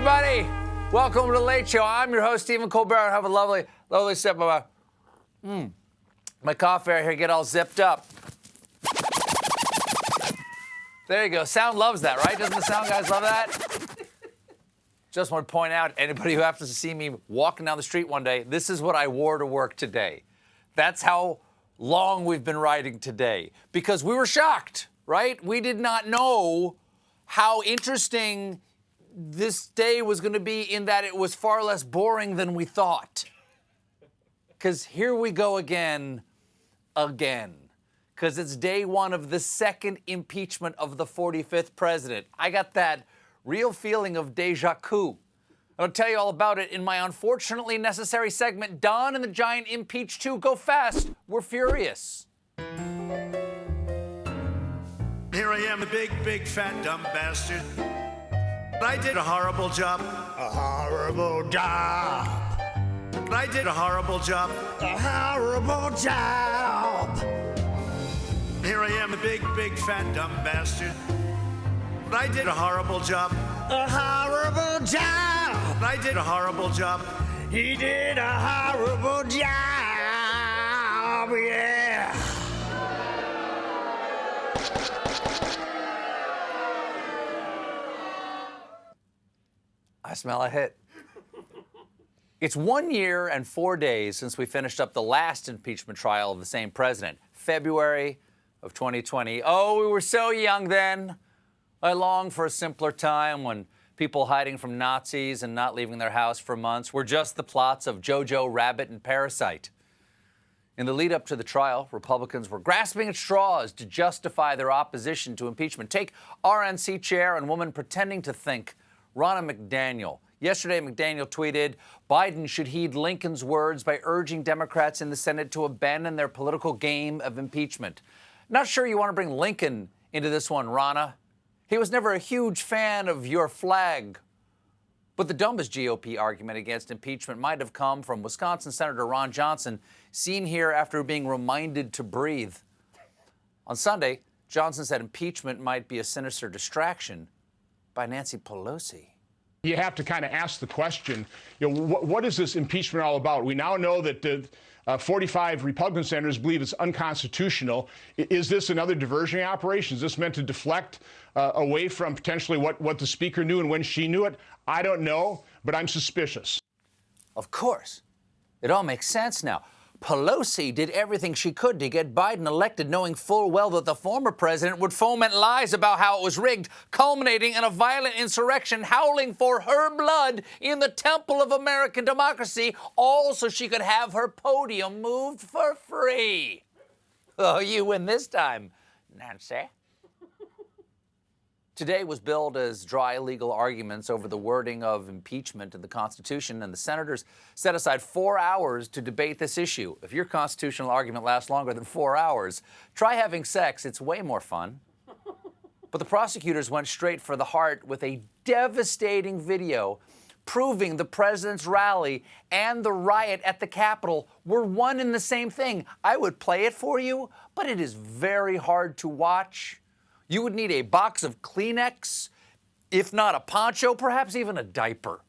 everybody. Welcome to the Late Show. I'm your host, Stephen Colbert. I have a lovely sip of my coffee right here. Get all zipped up. There you go. Sound loves that, right? Doesn't the sound guys love that? Just want to point out, anybody who happens to see me walking down the street one day, this is what I wore to work today. That's how long we've been riding today. Because we were shocked, right? We did not know how interesting this day was going to be, in that it was far less boring than we thought. Because here we go again. Because it's day one of the second impeachment of the 45th president. I got that real feeling of deja vu. I'll tell you all about it in my unfortunately necessary segment, Don and the Giant Impeach 2. Go fast. We're furious. Here I am, a big, fat, dumb bastard. I did a horrible job. A horrible job. I did a horrible job. A horrible job. Here I am, a big, fat, dumb bastard. I did a horrible job. A horrible job. I did a horrible job. He did a horrible job, yeah. I smell a hit. It's 1 year and 4 days since we finished up the last impeachment trial of the same president, February of 2020. Oh, we were so young then. I long for a simpler time when people hiding from Nazis and not leaving their house for months were just the plots of Jojo Rabbit and Parasite. In the lead up to the trial, Republicans were grasping at straws to justify their opposition to impeachment. Take RNC chair and woman pretending to think, Ronna McDaniel. Yesterday, McDaniel tweeted, Biden should heed Lincoln's words by urging Democrats in the Senate to abandon their political game of impeachment. Not sure you want to bring Lincoln into this one, Ronna. He was never a huge fan of your flag. But the dumbest GOP argument against impeachment might have come from Wisconsin Senator Ron Johnson, seen here after being reminded to breathe. On Sunday, Johnson said impeachment might be a sinister distraction by Nancy Pelosi. You have to kind of ask the question, what is this impeachment all about? We now know that 45 Republican senators believe it's unconstitutional. Is this another diversionary operation? Is this meant to deflect away from potentially what the speaker knew and when she knew it? I don't know, but I'm suspicious. Of course. It all makes sense now. Pelosi did everything she could to get Biden elected, knowing full well that the former president would foment lies about how it was rigged, culminating in a violent insurrection howling for her blood in the temple of American democracy, all so she could have her podium moved for free. Oh, you win this time, Nancy. Today was billed as dry legal arguments over the wording of impeachment in the Constitution, and the senators set aside 4 hours to debate this issue. If your constitutional argument lasts longer than 4 hours, try having sex. It's way more fun. But the prosecutors went straight for the heart with a devastating video proving the president's rally and the riot at the Capitol were one and the same thing. I would play it for you, but it is very hard to watch. You would need a box of Kleenex, if not a poncho, perhaps even a diaper.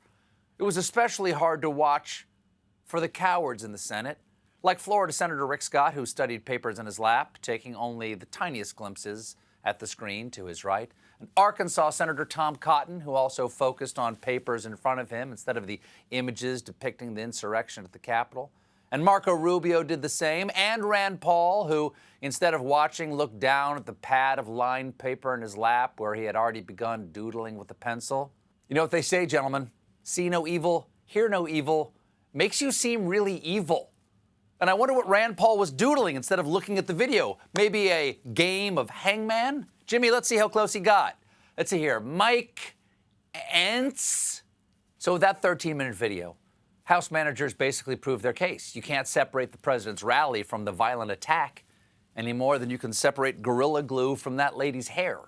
It was especially hard to watch for the cowards in the Senate, like Florida Senator Rick Scott, who studied papers in his lap, taking only the tiniest glimpses at the screen to his right, and Arkansas Senator Tom Cotton, who also focused on papers in front of him instead of the images depicting the insurrection at the Capitol. And Marco Rubio did the same, and Rand Paul, who, instead of watching, looked down at the pad of lined paper in his lap where he had already begun doodling with a pencil. You know what they say, gentlemen? See no evil, hear no evil, makes you seem really evil. And I wonder what Rand Paul was doodling instead of looking at the video. Maybe a game of hangman? Jimmy, let's see how close he got. Let's see here. Mike Ents. So with that 13-minute video, House managers basically proved their case. You can't separate the president's rally from the violent attack any more than you can separate Gorilla Glue from that lady's hair.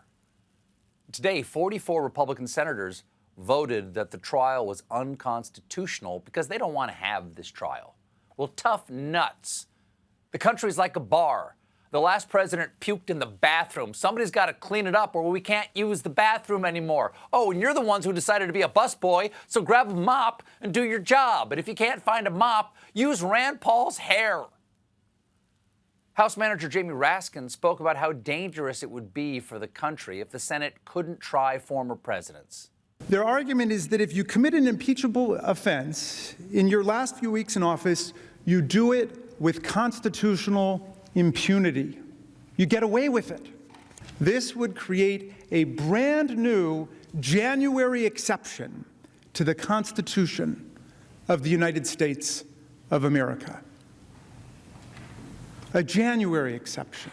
Today, 44 Republican senators voted that the trial was unconstitutional because they don't want to have this trial. Well, tough nuts. The country's like a bar. The last president puked in the bathroom. Somebody's got to clean it up or we can't use the bathroom anymore. Oh, and you're the ones who decided to be a busboy, so grab a mop and do your job. But if you can't find a mop, use Rand Paul's hair. House Manager Jamie Raskin spoke about how dangerous it would be for the country if the Senate couldn't try former presidents. Their argument is that if you commit an impeachable offense in your last few weeks in office, you do it with constitutional impunity. You get away with it. This would create a brand new January exception to the Constitution of the United States of America. A January exception.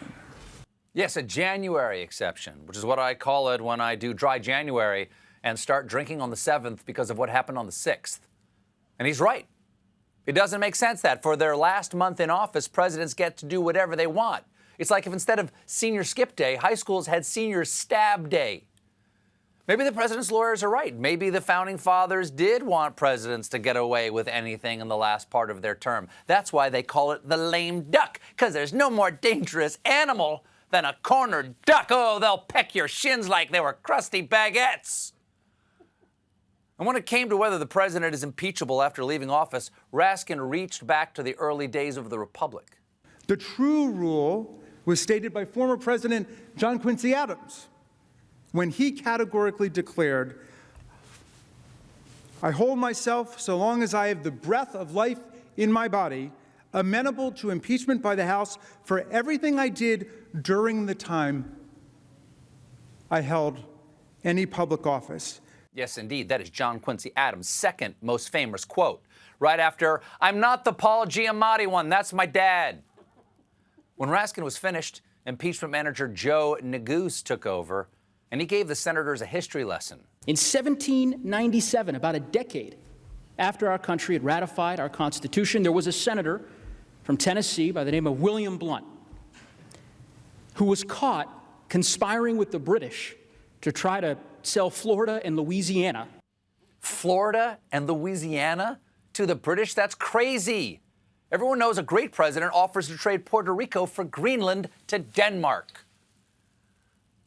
Yes, a January exception, which is what I call it when I do dry January and start drinking on the 7th because of what happened on the 6th. And he's right. It doesn't make sense that for their last month in office, presidents get to do whatever they want. It's like if instead of senior skip day, high schools had senior stab day. Maybe the president's lawyers are right. Maybe the founding fathers did want presidents to get away with anything in the last part of their term. That's why they call it the lame duck, because there's no more dangerous animal than a cornered duck. Oh, they'll peck your shins like they were crusty baguettes. And when it came to whether the president is impeachable after leaving office, Raskin reached back to the early days of the Republic. The true rule was stated by former President John Quincy Adams when he categorically declared, "I hold myself, so long as I have the breath of life in my body, amenable to impeachment by the House for everything I did during the time I held any public office." Yes, indeed. That is John Quincy Adams' second most famous quote. Right after, "I'm not the Paul Giamatti one, that's my dad." When Raskin was finished, impeachment manager Joe Neguse took over, and he gave the senators a history lesson. In 1797, about a decade after our country had ratified our Constitution, there was a senator from Tennessee by the name of William Blount who was caught conspiring with the British to try to sell Florida and Louisiana. Florida and Louisiana to the British? That's crazy. Everyone knows a great president offers to trade Puerto Rico for Greenland to Denmark.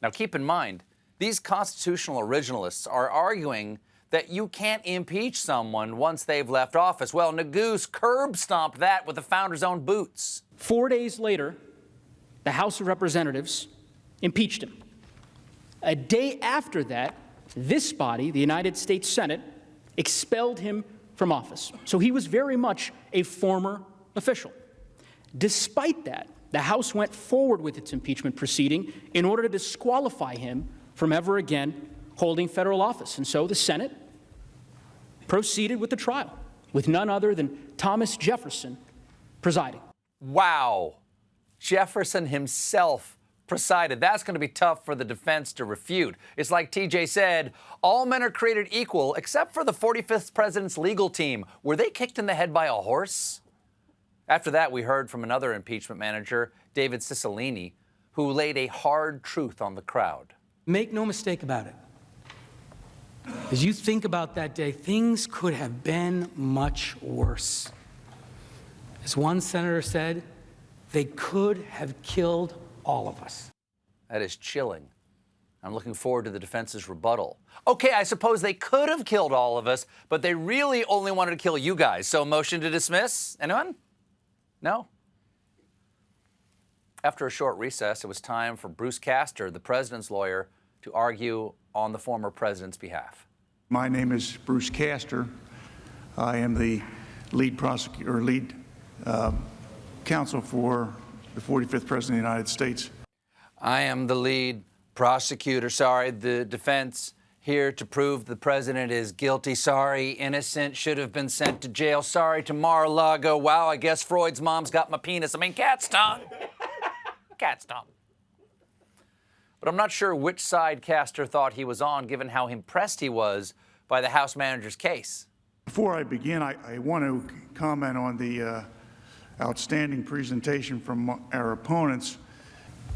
Now keep in mind, these constitutional originalists are arguing that you can't impeach someone once they've left office. Well, Neguse curb-stomped that with the founder's own boots. 4 days later, the House of Representatives impeached him. A day after that, this body, the United States Senate, expelled him from office. So he was very much a former official. Despite that, the House went forward with its impeachment proceeding in order to disqualify him from ever again holding federal office. And so the Senate proceeded with the trial, with none other than Thomas Jefferson presiding. Wow. Jefferson himself presided. That's going to be tough for the defense to refute. It's like TJ said, all men are created equal except for the 45th president's legal team. Were they kicked in the head by a horse? After that, we heard from another impeachment manager, David Cicilline, who laid a hard truth on the crowd. Make no mistake about it. As you think about that day, things could have been much worse. As one senator said, they could have killed all of us. That is chilling. I'm looking forward to the defense's rebuttal. Okay, I suppose they could have killed all of us, but they really only wanted to kill you guys. So motion to dismiss? Anyone? No? After a short recess, it was time for Bruce Castor, the president's lawyer, to argue on the former president's behalf. My name is Bruce Castor. I am the lead prosecutor, counsel for the 45th President of the United States. I am the lead prosecutor, the defense, here to prove the president is guilty. Sorry, innocent, should have been sent to jail. Sorry to Mar-a-Lago. Wow, I guess Freud's mom's got my penis. I mean, cat's tongue. Cat's tongue. But I'm not sure which side Castor thought he was on, given how impressed he was by the House manager's case. Before I begin, I want to comment on the outstanding presentation from our opponents.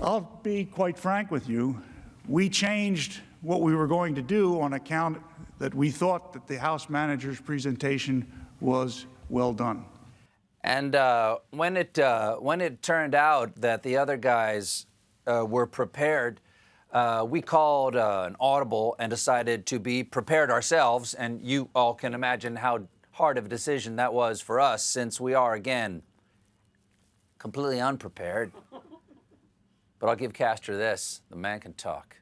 I'll be quite frank with you. We changed what we were going to do on account that we thought that the House manager's presentation was well done. And when it turned out that the other guys were prepared, we called an audible and decided to be prepared ourselves. And you all can imagine how hard of a decision that was for us, since we are, again, completely unprepared. But I'll give Castor this. The man can talk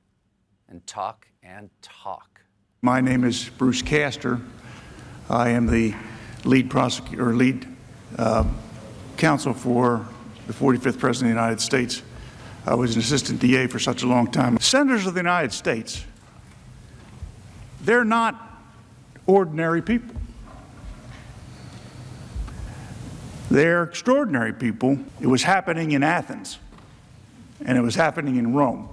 and talk and talk. My name is Bruce Castor. I am the lead prosecutor, or lead counsel for the 45th President of the United States. I was an assistant DA for such a long time. Senators of the United States, they're not ordinary people. They're extraordinary people. It was happening in Athens, and it was happening in Rome.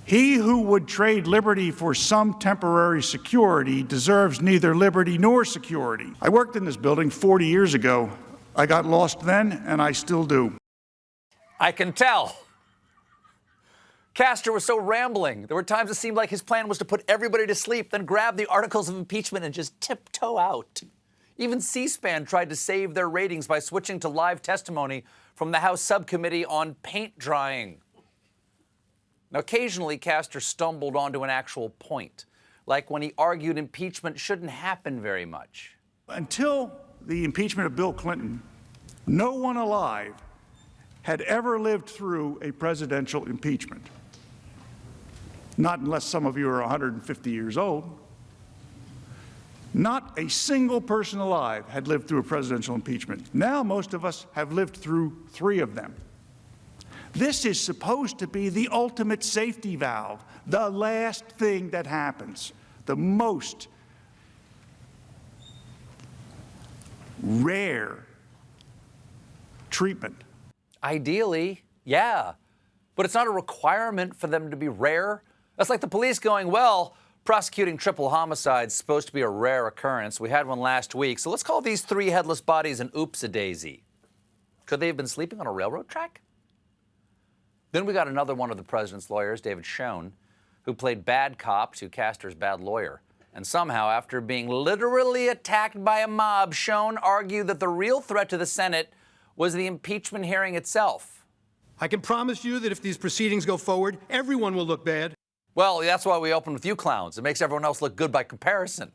He who would trade liberty for some temporary security deserves neither liberty nor security. I worked in this building 40 years ago. I got lost then, and I still do. I can tell. Castor was so rambling. There were times it seemed like his plan was to put everybody to sleep, then grab the articles of impeachment and just tiptoe out. Even C-SPAN tried to save their ratings by switching to live testimony from the House subcommittee on paint drying. Now, occasionally, Castor stumbled onto an actual point, like when he argued impeachment shouldn't happen very much. Until the impeachment of Bill Clinton, no one alive had ever lived through a presidential impeachment. Not unless some of you are 150 years old. Not a single person alive had lived through a presidential impeachment. Now most of us have lived through 3 of them. This is supposed to be the ultimate safety valve, the last thing that happens, the most rare treatment. Ideally, yeah, but it's not a requirement for them to be rare. That's like the police going, well, prosecuting triple homicides is supposed to be a rare occurrence. We had one last week, so let's call these 3 headless bodies an oops-a-daisy. Could they have been sleeping on a railroad track? Then we got another one of the president's lawyers, David Schoen, who played bad cop to Castor's bad lawyer. And somehow, after being literally attacked by a mob, Schoen argued that the real threat to the Senate was the impeachment hearing itself. I can promise you that if these proceedings go forward, everyone will look bad. Well, that's why we opened with you clowns. It makes everyone else look good by comparison.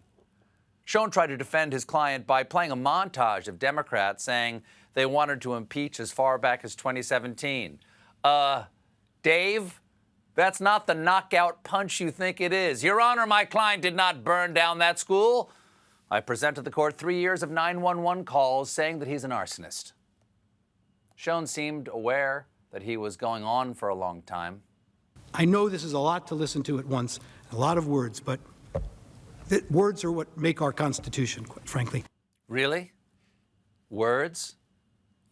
Schoen tried to defend his client by playing a montage of Democrats saying they wanted to impeach as far back as 2017. Dave, that's not the knockout punch you think it is. Your Honor, my client did not burn down that school. I presented the court 3 years of 911 calls saying that he's an arsonist. Schoen seemed aware that he was going on for a long time. I know this is a lot to listen to at once, a lot of words, but words are what make our Constitution, quite frankly. Really? Words?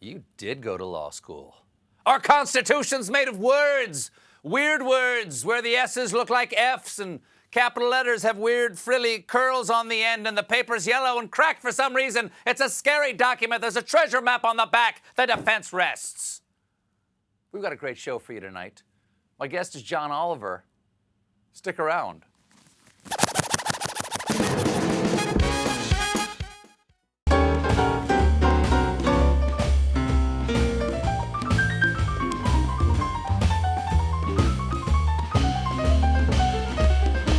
You did go to law school. Our Constitution's made of words. Weird words where the S's look like F's and capital letters have weird frilly curls on the end and the paper's yellow and cracked for some reason. It's a scary document. There's a treasure map on the back. The defense rests. We've got a great show for you tonight. My guest is John Oliver. Stick around.